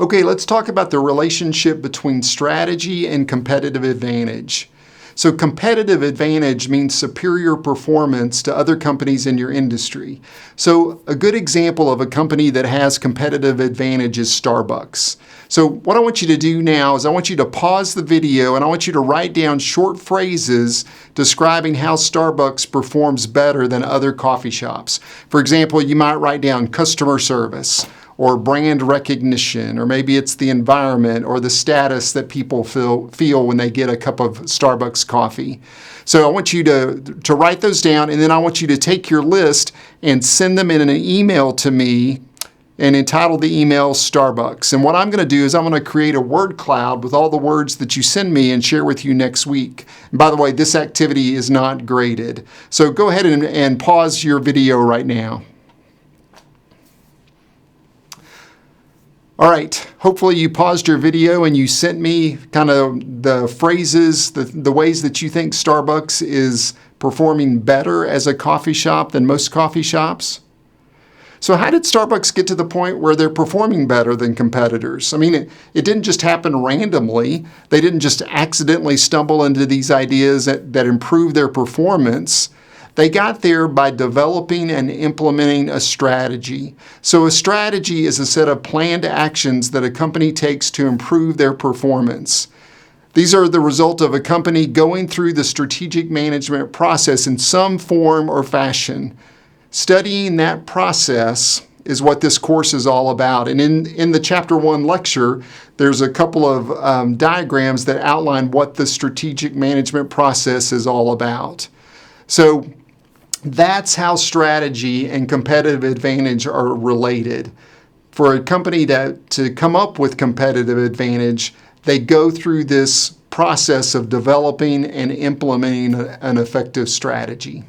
Okay, let's talk about the relationship between strategy and competitive advantage. So competitive advantage means superior performance to other companies in your industry. So a good example of a company that has competitive advantage is Starbucks. So what I want you to do now is I want you to pause the video and I want you to write down short phrases describing how Starbucks performs better than other coffee shops. For example, you might write down customer service, or brand recognition, or maybe it's the environment or the status that people feel when they get a cup of Starbucks coffee. So I want you to write those down, and then I want you to take your list and send them in an email to me and entitle the email Starbucks. And what I'm going to do is I'm going to create a word cloud with all the words that you send me and share with you next week. And by the way, this activity is not graded. So go ahead and pause your video right now. All right, hopefully you paused your video and you sent me kind of the phrases, the ways that you think Starbucks is performing better as a coffee shop than most coffee shops. So how did Starbucks get to the point where they're performing better than competitors? I mean, it didn't just happen randomly. They didn't just accidentally stumble into these ideas that improve their performance. They got there by developing and implementing a strategy. So a strategy is a set of planned actions that a company takes to improve their performance. These are the result of a company going through the strategic management process in some form or fashion. Studying that process is what this course is all about. And in the Chapter 1 lecture, there's a couple of diagrams that outline what the strategic management process is all about. So that's how strategy and competitive advantage are related. For a company to come up with competitive advantage, they go through this process of developing and implementing an effective strategy.